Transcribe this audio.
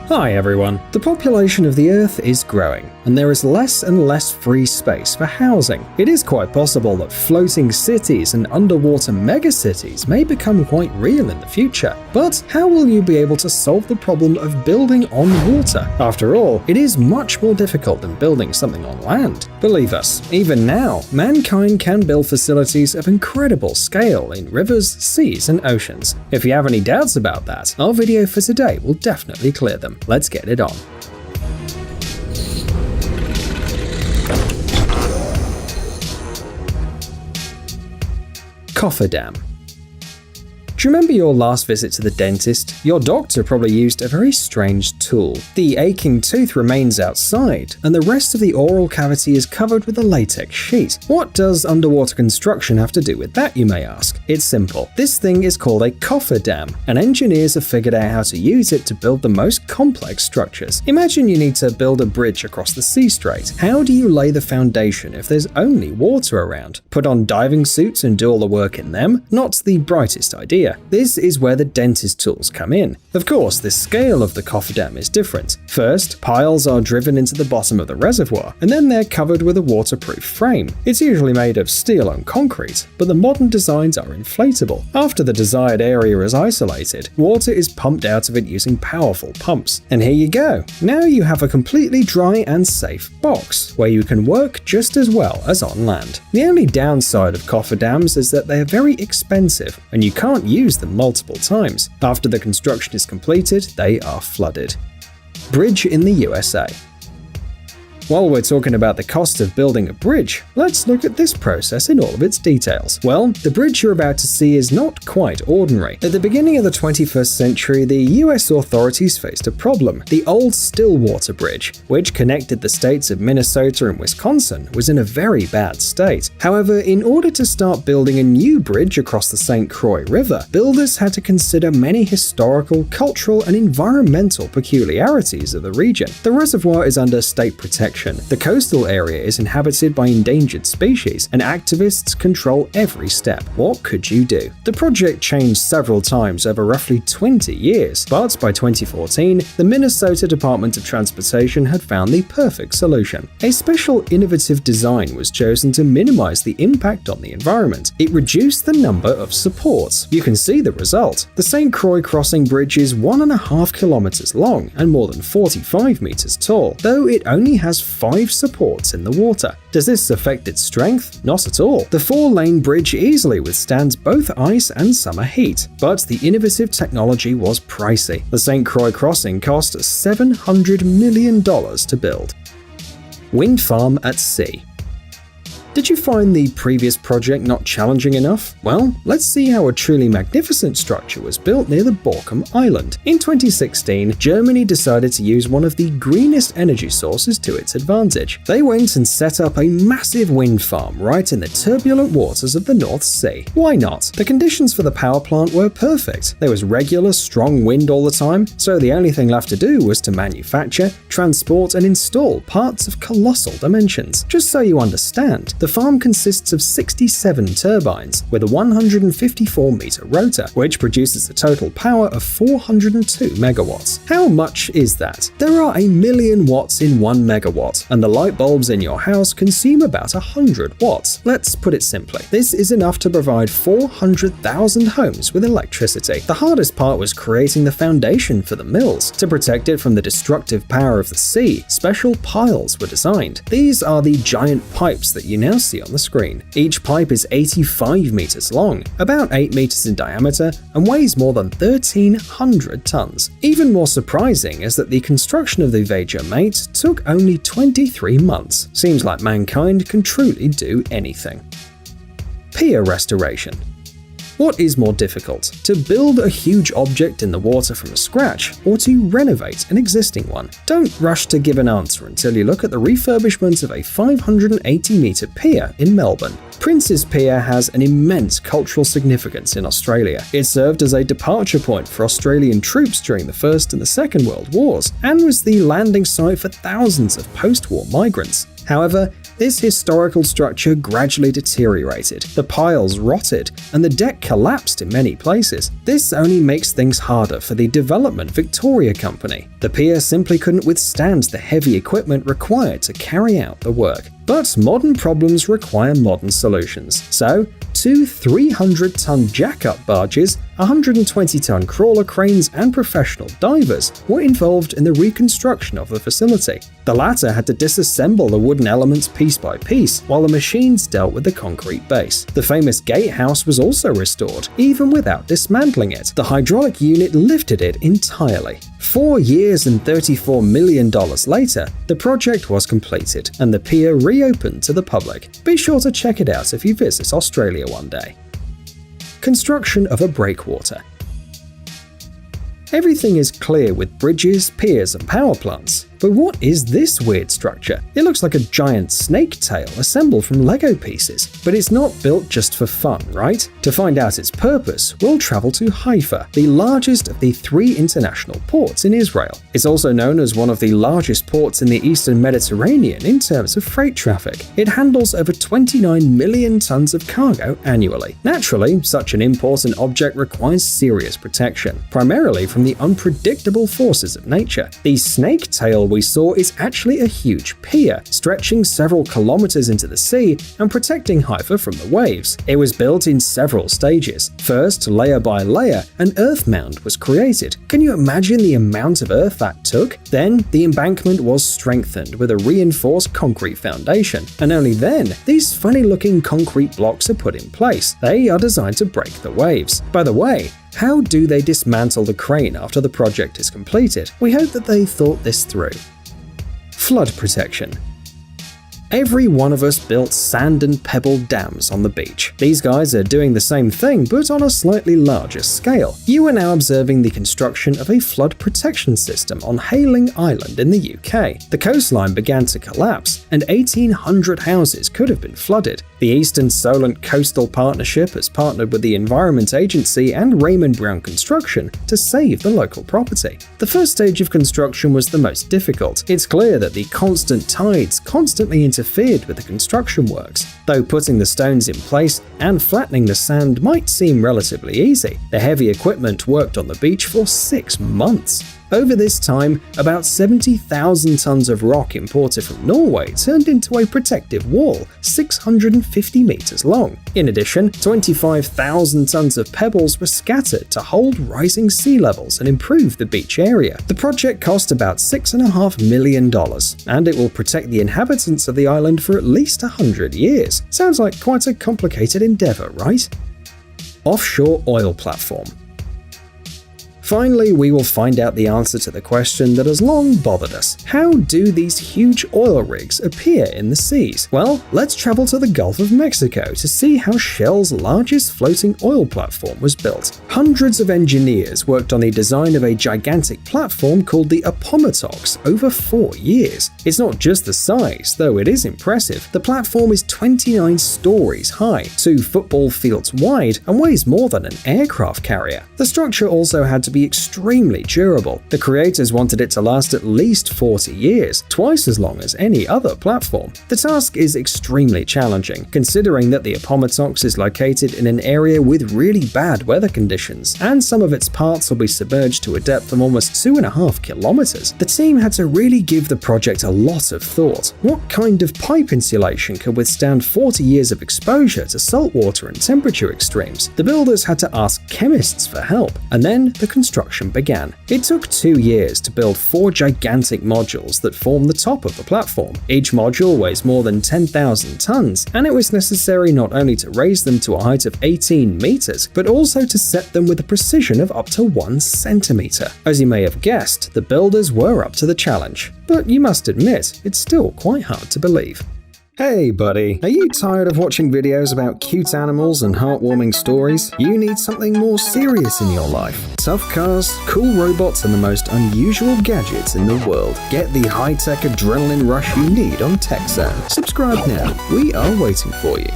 Hi everyone. The population of the Earth is growing, and there is less and less free space for housing. It is quite possible that floating cities and underwater megacities may become quite real in the future. But how will you be able to solve the problem of building on water? After all, it is much more difficult than building something on land. Believe us, even now, mankind can build facilities of incredible scale in rivers, seas, and oceans. If you have any doubts about that, our video for today will definitely clear them. Let's get it on. Cofferdam. Do you remember your last visit to the dentist? Your doctor probably used a very strange tool. The aching tooth remains outside, and the rest of the oral cavity is covered with a latex sheet. What does underwater construction have to do with that, you may ask? It's simple. This thing is called a cofferdam, and engineers have figured out how to use it to build the most complex structures. Imagine you need to build a bridge across the sea strait. How do you lay the foundation if there's only water around? Put on diving suits and do all the work in them? Not the brightest idea. This is where the dentist tools come in. Of course, the scale of the cofferdam is different. First, piles are driven into the bottom of the reservoir, and then they're covered with a waterproof frame. It's usually made of steel and concrete, but the modern designs are inflatable. After the desired area is isolated, water is pumped out of it using powerful pumps. And here you go. Now you have a completely dry and safe box, where you can work just as well as on land. The only downside of cofferdams is that they are very expensive, and you can't use them multiple times. After the construction is completed, they are flooded. Bridge in the USA. While we're talking about the cost of building a bridge, let's look at this process in all of its details. Well, the bridge you're about to see is not quite ordinary. At the beginning of the 21st century, the US authorities faced a problem. The old Stillwater Bridge, which connected the states of Minnesota and Wisconsin, was in a very bad state. However, in order to start building a new bridge across the St. Croix River, builders had to consider many historical, cultural, and environmental peculiarities of the region. The reservoir is under state protection. The coastal area is inhabited by endangered species, and activists control every step. What could you do? The project changed several times over roughly 20 years, but by 2014, the Minnesota Department of Transportation had found the perfect solution. A special innovative design was chosen to minimize the impact on the environment. It reduced the number of supports. You can see the result. The St. Croix Crossing Bridge is 1.5 kilometers long and more than 45 meters tall, though it only has 5 supports in the water. Does this affect its strength? Not at all. The 4-lane bridge easily withstands both ice and summer heat, but the innovative technology was pricey. The St. Croix Crossing cost $700 million to build. Wind farm at sea. Did you find the previous project not challenging enough? Well, let's see how a truly magnificent structure was built near the Borkum Island. In 2016, Germany decided to use one of the greenest energy sources to its advantage. They went and set up a massive wind farm right in the turbulent waters of the North Sea. Why not? The conditions for the power plant were perfect. There was regular, strong wind all the time, so the only thing left to do was to manufacture, transport, and install parts of colossal dimensions. Just so you understand, the farm consists of 67 turbines with a 154-meter rotor, which produces a total power of 402 megawatts. How much is that? There are 1,000,000 watts in 1 megawatt, and the light bulbs in your house consume about 100 watts. Let's put it simply. This is enough to provide 400,000 homes with electricity. The hardest part was creating the foundation for the mills. To protect it from the destructive power of the sea, special piles were designed. These are the giant pipes that you now see on the screen. Each pipe is 85 meters long, about 8 meters in diameter, and weighs more than 1,300 tons. Even more surprising is that the construction of the Vega Mate took only 23 months. Seems like mankind can truly do anything. Pier restoration. What is more difficult, to build a huge object in the water from scratch, or to renovate an existing one? Don't rush to give an answer until you look at the refurbishment of a 580-meter pier in Melbourne. Prince's Pier has an immense cultural significance in Australia. It served as a departure point for Australian troops during the First and the Second World Wars, and was the landing site for thousands of post-war migrants. However, This historical structure gradually deteriorated, the piles rotted, and the deck collapsed in many places. This only makes things harder for the Development Victoria Company. The pier simply couldn't withstand the heavy equipment required to carry out the work. But modern problems require modern solutions. So, 2 300-ton jack-up barges, 120-ton crawler cranes, and professional divers were involved in the reconstruction of the facility. The latter had to disassemble the wooden elements piece by piece, while the machines dealt with the concrete base. The famous gatehouse was also restored, even without dismantling it. The hydraulic unit lifted it entirely. 4 years and $34 million later, the project was completed, and the pier reopened to the public. Be sure to check it out if you visit Australia one day. Construction of a breakwater. Everything is clear with bridges, piers, and power plants. But what is this weird structure? It looks like a giant snake tail assembled from Lego pieces. But it's not built just for fun, right? To find out its purpose, we'll travel to Haifa, the largest of the 3 international ports in Israel. It's also known as one of the largest ports in the Eastern Mediterranean in terms of freight traffic. It handles over 29 million tons of cargo annually. Naturally, such an important object requires serious protection, primarily from the unpredictable forces of nature. The snake tail we saw is actually a huge pier, stretching several kilometers into the sea and protecting Haifa from the waves. It was built in several stages. First, layer by layer, an earth mound was created. Can you imagine the amount of earth that took? Then, the embankment was strengthened with a reinforced concrete foundation, and only then, these funny-looking concrete blocks are put in place. They are designed to break the waves. By the way, how do they dismantle the crane after the project is completed? We hope that they thought this through. Flood protection. Every one of us built sand and pebble dams on the beach. These guys are doing the same thing, but on a slightly larger scale. You are now observing the construction of a flood protection system on Hayling Island in the UK. The coastline began to collapse, and 1,800 houses could have been flooded. The Eastern Solent Coastal Partnership has partnered with the Environment Agency and Raymond Brown Construction to save the local property. The first stage of construction was the most difficult. It's clear that the constant tides constantly interfered with the construction works. Though putting the stones in place and flattening the sand might seem relatively easy, the heavy equipment worked on the beach for 6 months. Over this time, about 70,000 tons of rock imported from Norway turned into a protective wall 650 meters long. In addition, 25,000 tons of pebbles were scattered to hold rising sea levels and improve the beach area. The project cost about $6.5 million, and it will protect the inhabitants of the island for at least 100 years. Sounds like quite a complicated endeavor, right? Offshore oil platform. Finally, we will find out the answer to the question that has long bothered us. How do these huge oil rigs appear in the seas? Well, let's travel to the Gulf of Mexico to see how Shell's largest floating oil platform was built. Hundreds of engineers worked on the design of a gigantic platform called the Appomattox over 4 years. It's not just the size, though it is impressive. The platform is 29 stories high, 2 football fields wide, and weighs more than an aircraft carrier. The structure also had to be extremely durable. The creators wanted it to last at least 40 years, twice as long as any other platform. The task is extremely challenging, considering that the Appomattox is located in an area with really bad weather conditions, and some of its parts will be submerged to a depth of almost 2.5 kilometers. The team had to really give the project a lot of thought. What kind of pipe insulation could withstand 40 years of exposure to saltwater and temperature extremes? The builders had to ask chemists for help, and then the construction began. It took 2 years to build 4 gigantic modules that form the top of the platform. Each module weighs more than 10,000 tons, and it was necessary not only to raise them to a height of 18 meters, but also to set them with a precision of up to 1 centimeter. As you may have guessed, the builders were up to the challenge. But you must admit, it's still quite hard to believe. Hey buddy, are you tired of watching videos about cute animals and heartwarming stories? You need something more serious in your life. Tough cars, cool robots, and the most unusual gadgets in the world. Get the high-tech adrenaline rush you need on TechZone. Subscribe now. We are waiting for you.